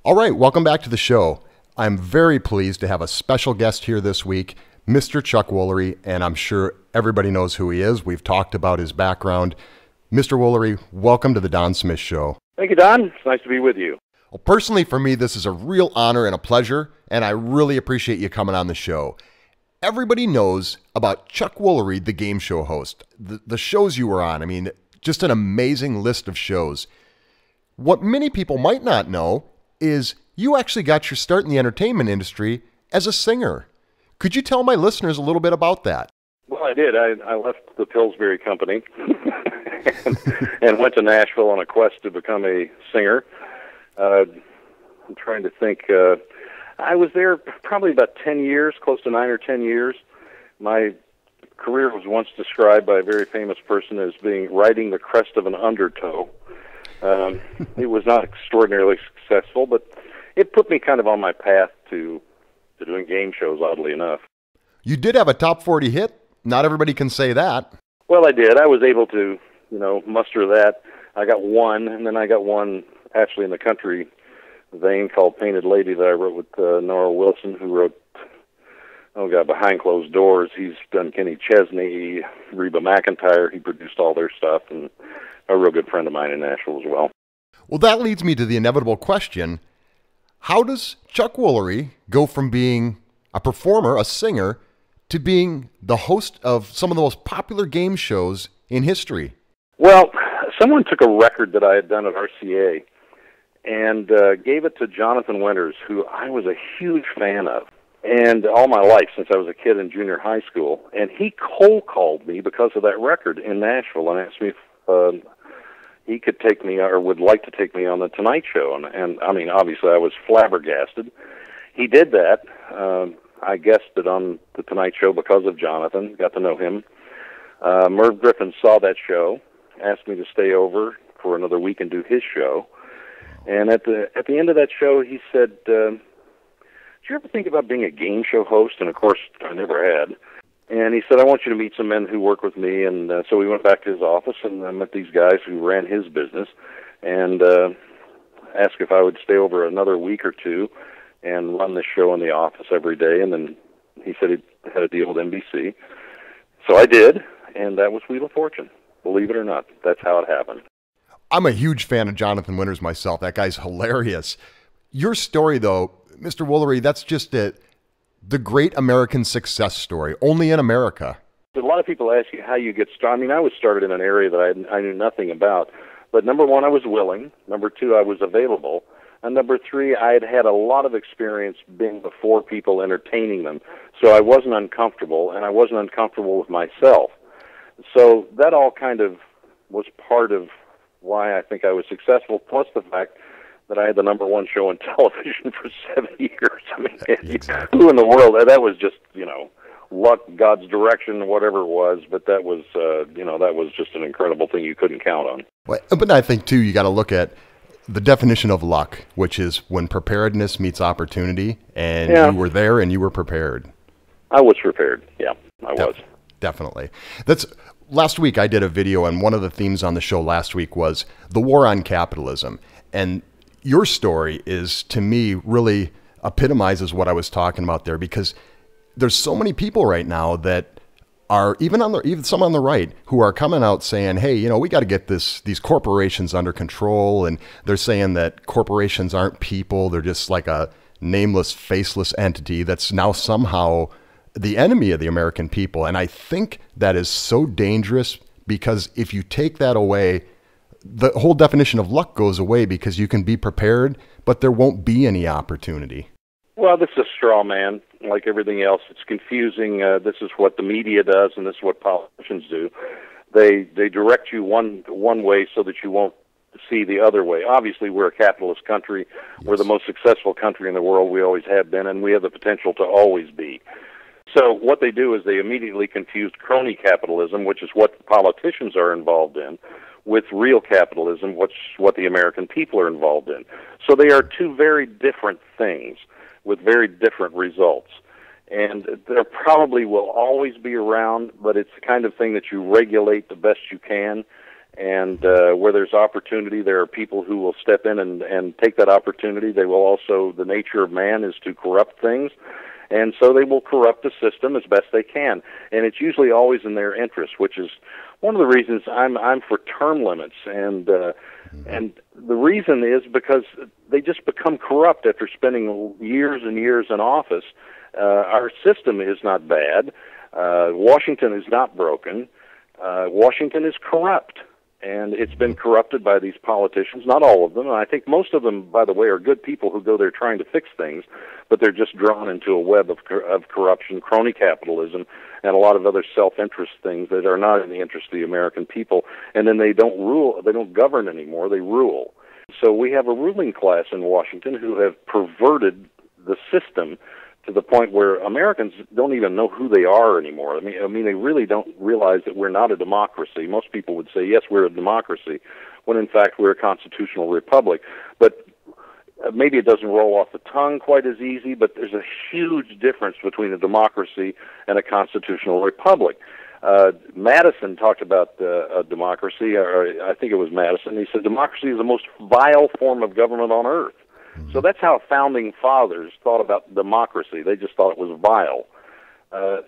All right, welcome back to the show. I'm very pleased to have a special guest here this week, Mr. Chuck Woolery, and I'm sure everybody knows who he is. We've talked about his background. Mr. Woolery, welcome to the Don Smith Show. Thank you, Don. It's nice to be with you. Well, personally, for me, this is a real honor and a pleasure, and I really appreciate you coming on the show. Everybody knows about Chuck Woolery, the game show host, the shows you were on. I mean, just an amazing list of shows. What many people might not know is you actually got your start in the entertainment industry as a singer. Could you tell my listeners a little bit about that? Well, I did. I left the Pillsbury Company and went to Nashville on a quest to become a singer. I'm trying to think. I was there probably about 10 years, close to 9 or 10 years. My career was once described by a very famous person as being riding the crest of an undertow. It was not extraordinarily successful, but it put me kind of on my path to doing game shows, oddly enough. You did have a top 40 hit. Not everybody can say that. Well, I did. I was able to, muster that. I got one, and then I got one actually in the country vein called Painted Lady that I wrote with Nora Wilson, who wrote, Behind Closed Doors. He's done Kenny Chesney, Reba McEntire. He produced all their stuff, and a real good friend of mine in Nashville as well. Well, that leads me to the inevitable question. How does Chuck Woolery go from being a performer, a singer, to being the host of some of the most popular game shows in history? Well, someone took a record that I had done at RCA and gave it to Jonathan Winters, who I was a huge fan of, and all my life since I was a kid in junior high school. And he cold called me because of that record in Nashville and asked me if he could take me or would like to take me on the Tonight Show. And I mean, obviously I was flabbergasted. He did that. I guested on the Tonight Show because of Jonathan, got to know him. Merv Griffin saw that show, asked me to stay over for another week and do his show. And at the end of that show, he said, did you ever think about being a game show host? And of course, I never had. And he said, I want you to meet some men who work with me. And so we went back to his office, and I met these guys who ran his business and asked if I would stay over another week or two and run this show in the office every day. And then he said he had a deal with NBC. So I did, and that was Wheel of Fortune. Believe it or not, that's how it happened. I'm a huge fan of Jonathan Winters myself. That guy's hilarious. Your story, though, Mr. Woolery, that's just it. The great American success story, only in America. A lot of people ask you how you get started. I mean, I was started in an area that I knew nothing about. But number one, I was willing. Number two, I was available. And number three, I had had a lot of experience being before people, entertaining them. So I wasn't uncomfortable, and I wasn't uncomfortable with myself. So that all kind of was part of why I think I was successful, plus the fact that I had the number one show on television for 7 years. I mean, exactly. Who in the world? That was just, luck, God's direction, whatever it was. But that was, that was just an incredible thing you couldn't count on. But I think, too, you got to look at the definition of luck, which is when preparedness meets opportunity, and you were there and you were prepared. I was prepared. Yeah, I was. Definitely. Last week I did a video, and one of the themes on the show last week was the war on capitalism. And your story is, to me, really epitomizes what I was talking about there, because there's so many people right now that are, even some on the right, who are coming out saying, hey, we got to get these corporations under control. And they're saying that corporations aren't people. They're just like a nameless, faceless entity that's now somehow the enemy of the American people. And I think that is so dangerous, because if you take that away, the whole definition of luck goes away, because you can be prepared, but there won't be any opportunity. Well, this is a straw man, like everything else. It's confusing. This is what the media does, and this is what politicians do. They direct you one way so that you won't see the other way. Obviously, we're a capitalist country. Yes. We're the most successful country in the world. We always have been, and we have the potential to always be. So what they do is they immediately confused crony capitalism, which is what politicians are involved in, with real capitalism, which is what the American people are involved in. So they are two very different things with very different results. And there probably will always be around, but it's the kind of thing that you regulate the best you can. And where there's opportunity, there are people who will step in and take that opportunity. They will also, the nature of man is to corrupt things, and so they will corrupt the system as best they can. And it's usually always in their interest, which is one of the reasons I'm for term limits. And the reason is because they just become corrupt after spending years and years in office. Our system is not bad. Washington is not broken. Washington is corrupt, and it's been corrupted by these politicians, not all of them. And I think most of them, by the way, are good people who go there trying to fix things, but they're just drawn into a web of corruption, crony capitalism, and a lot of other self-interest things that are not in the interest of the American people. And then they don't rule, they don't govern anymore, they rule. So we have a ruling class in Washington who have perverted the system to the point where Americans don't even know who they are anymore. I mean, they really don't realize that we're not a democracy. Most people would say, yes, we're a democracy, when in fact we're a constitutional republic. But maybe it doesn't roll off the tongue quite as easy, but there's a huge difference between a democracy and a constitutional republic. Madison talked about a democracy, or I think it was Madison. He said democracy is the most vile form of government on earth. So that's how founding fathers thought about democracy. They just thought it was vile.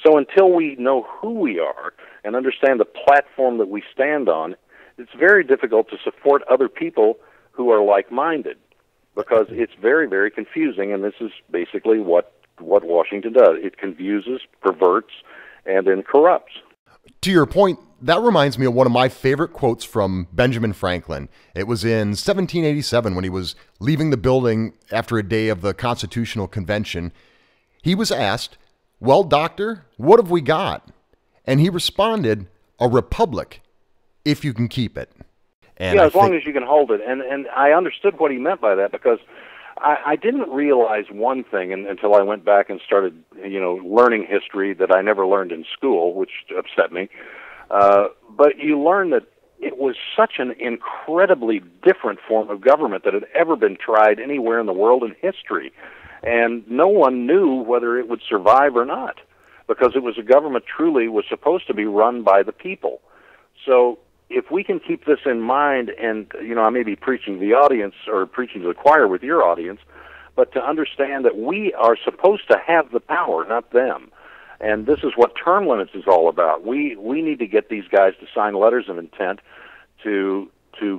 So until we know who we are and understand the platform that we stand on, it's very difficult to support other people who are like-minded, because it's very, very confusing, and this is basically what Washington does. It confuses, perverts, and then corrupts. To your point, that reminds me of one of my favorite quotes from Benjamin Franklin. It was in 1787 when he was leaving the building after a day of the Constitutional Convention. He was asked, "Well, doctor, what have we got?" And he responded, "A republic, if you can keep it." And yeah, as long as you can hold it. And I understood what he meant by that, because I didn't realize one thing until I went back and started, learning history that I never learned in school, which upset me. But you learn that it was such an incredibly different form of government that had ever been tried anywhere in the world in history. And no one knew whether it would survive or not, because it was a government truly was supposed to be run by the people. So if we can keep this in mind, and, I may be preaching to the audience or preaching to the choir with your audience, but to understand that we are supposed to have the power, not them. And this is what term limits is all about. We need to get these guys to sign letters of intent to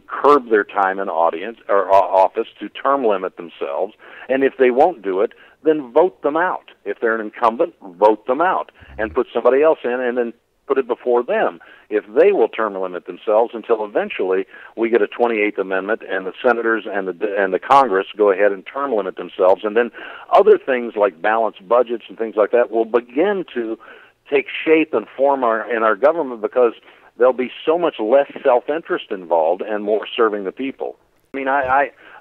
curb their time in audience or office, to term limit themselves. And if they won't do it, then vote them out. If they're an incumbent, vote them out and put somebody else in, and then put it before them if they will term limit themselves, until eventually we get a 28th Amendment and the senators and the Congress go ahead and term limit themselves, and then other things like balanced budgets and things like that will begin to take shape and form in our government, because there'll be so much less self-interest involved and more serving the people. I mean,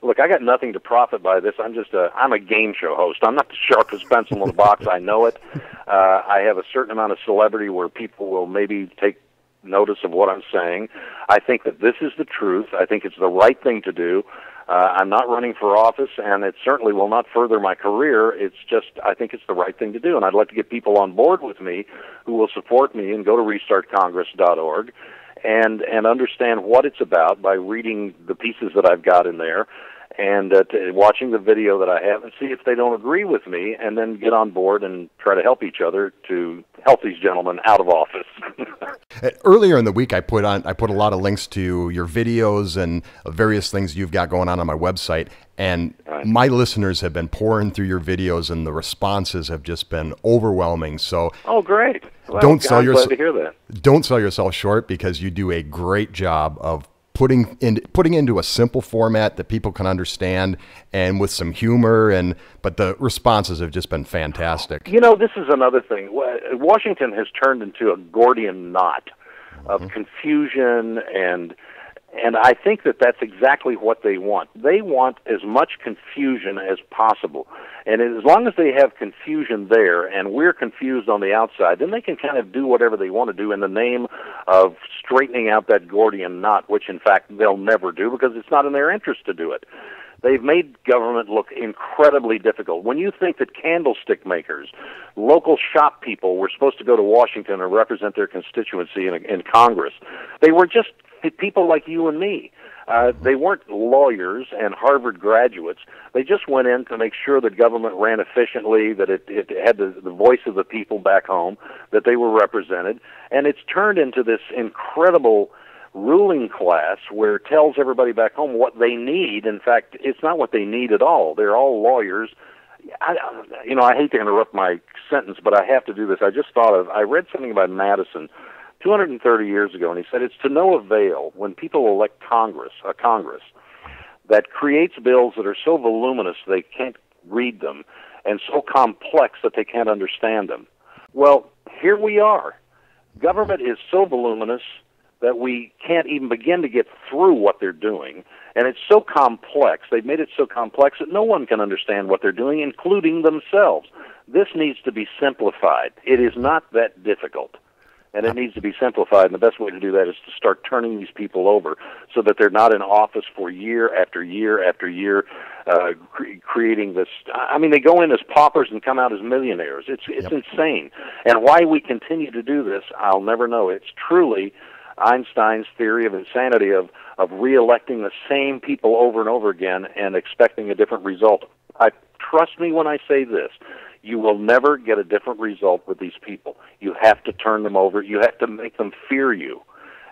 look, I got nothing to profit by this. I'm a game show host. I'm not the sharpest pencil in the box. I know it. I have a certain amount of celebrity where people will maybe take notice of what I'm saying. I think that this is the truth. I think it's the right thing to do. I'm not running for office, and it certainly will not further my career. It's just, I think it's the right thing to do, and I'd like to get people on board with me who will support me and go to restartcongress.org and understand what it's about by reading the pieces that I've got in there, and watching the video that I have, and see if they don't agree with me, and then get on board and try to help each other to help these gentlemen out of office. Earlier in the week, I put a lot of links to your videos and various things you've got going on my website, and my listeners have been pouring through your videos, and the responses have just been overwhelming. So, oh, great! Well, don't sell yourself. Glad to hear that. Don't sell yourself short, because you do a great job of putting into a simple format that people can understand, and with some humor, but the responses have just been fantastic. This is another thing. Washington has turned into a Gordian knot of confusion, and I think that that's exactly what they want. They want as much confusion as possible. And as long as they have confusion there and we're confused on the outside, then they can kind of do whatever they want to do in the name of straightening out that Gordian knot, which in fact they'll never do, because it's not in their interest to do it. They've made government look incredibly difficult. When you think that candlestick makers, local shop people were supposed to go to Washington and represent their constituency in Congress, they were just people like you and me. They weren't lawyers and Harvard graduates. They just went in to make sure that government ran efficiently, that it had the voice of the people back home, that they were represented. And it's turned into this incredible ruling class where it tells everybody back home what they need. In fact, it's not what they need at all. They're all lawyers. I hate to interrupt my sentence, but I have to do this. I read something about Madison 230 years ago, and he said it's to no avail when people elect a Congress that creates bills that are so voluminous they can't read them and so complex that they can't understand them. Well, here we are. Government is so voluminous that we can't even begin to get through what they're doing, and it's so complex. They've made it so complex that no one can understand what they're doing, including themselves. This needs to be simplified. It is not that difficult. And it needs to be simplified, and the best way to do that is to start turning these people over so that they're not in office for year after year after year, creating this. I mean, they go in as paupers and come out as millionaires. It's insane. And why we continue to do this, I'll never know. It's truly Einstein's theory of insanity of re-electing the same people over and over again and expecting a different result. Trust me when I say this. You will never get a different result with these people. You have to turn them over. You have to make them fear you.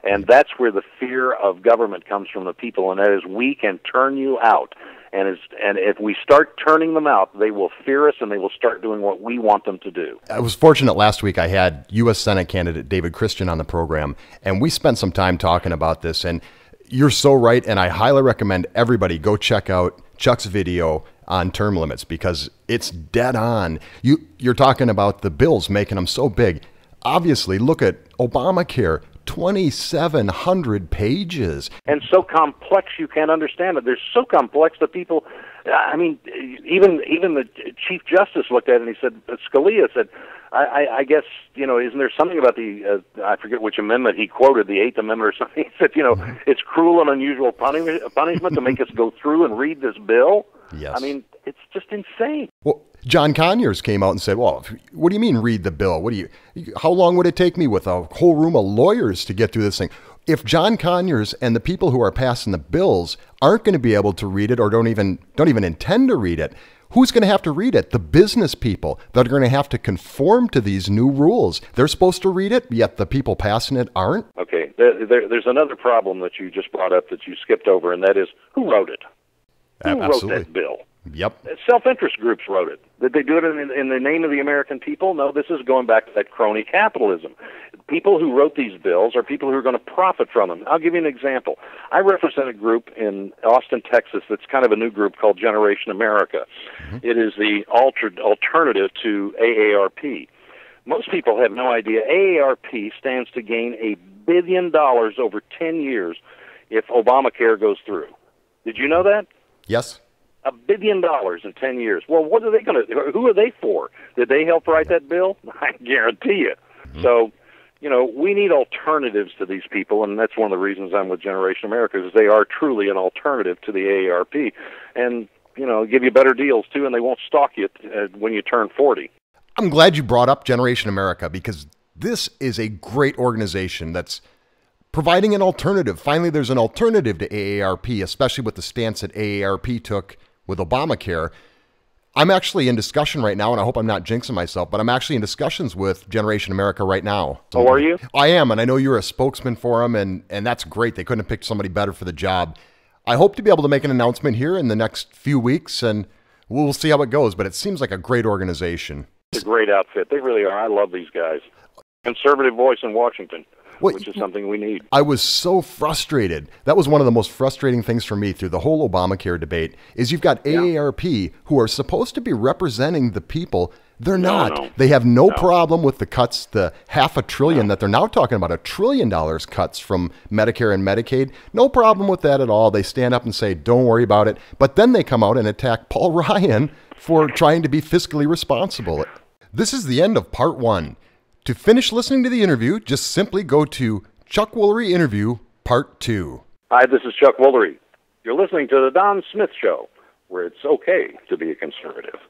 And that's where the fear of government comes from the people, and that is we can turn you out. And if we start turning them out, they will fear us, and they will start doing what we want them to do. I was fortunate last week. I had U.S. Senate candidate David Christian on the program, and we spent some time talking about this. And you're so right, and I highly recommend everybody go check out Chuck's video on term limits because it's dead on. You're talking about the bills making them so big. Obviously, look at Obamacare, 2,700 pages. And so complex you can't understand it. They're so complex that people, I mean, even the Chief Justice looked at it and he said, Scalia said, I guess, isn't there something about the, I forget which amendment he quoted, the Eighth Amendment or something. He said, it's cruel and unusual punishment to make us go through and read this bill. Yes. I mean, it's just insane. Well, John Conyers came out and said, well, what do you mean read the bill? How long would it take me with a whole room of lawyers to get through this thing? If John Conyers and the people who are passing the bills aren't going to be able to read it or don't even intend to read it, who's going to have to read it? The business people that are going to have to conform to these new rules. They're supposed to read it, yet the people passing it aren't? Okay, there's another problem that you just brought up that you skipped over, and that is who wrote it? Who wrote that bill? Yep. Self-interest groups wrote it. Did they do it in the name of the American people? No, this is going back to that crony capitalism. People who wrote these bills are people who are going to profit from them. I'll give you an example. I represent a group in Austin, Texas that's kind of a new group called Generation America. Mm-hmm. It is the alternative to AARP. Most people have no idea. AARP stands to gain $1 billion over 10 years if Obamacare goes through. Did you know that? Yes. $1 billion in 10 years. Well, what are they going to? Who are they for? Did they help write that bill? I guarantee you. Mm-hmm. So, we need alternatives to these people, and that's one of the reasons I'm with Generation America, is they are truly an alternative to the AARP, and give you better deals too, and they won't stalk you when you turn 40. I'm glad you brought up Generation America because this is a great organization that's providing an alternative. Finally, there's an alternative to AARP, especially with the stance that AARP took with Obamacare. I'm actually in discussion right now, and I hope I'm not jinxing myself, but I'm actually in discussions with Generation America right now. Oh, are you? I am, and I know you're a spokesman for them, and that's great. They couldn't have picked somebody better for the job. I hope to be able to make an announcement here in the next few weeks, and we'll see how it goes, but it seems like a great organization. It's a great outfit. They really are. I love these guys. Conservative voice in Washington. Which is something we need. I was so frustrated. That was one of the most frustrating things for me through the whole Obamacare debate is you've got AARP who are supposed to be representing the people. They're not. No. They have no problem with the cuts, the $500 billion that they're now talking about, $1 trillion cuts from Medicare and Medicaid. No problem with that at all. They stand up and say, don't worry about it. But then they come out and attack Paul Ryan for trying to be fiscally responsible. This is the end of part 1. To finish listening to the interview, just simply go to Chuck Woolery Interview Part 2. Hi, this is Chuck Woolery. You're listening to The Don Smith Show, where it's okay to be a conservative.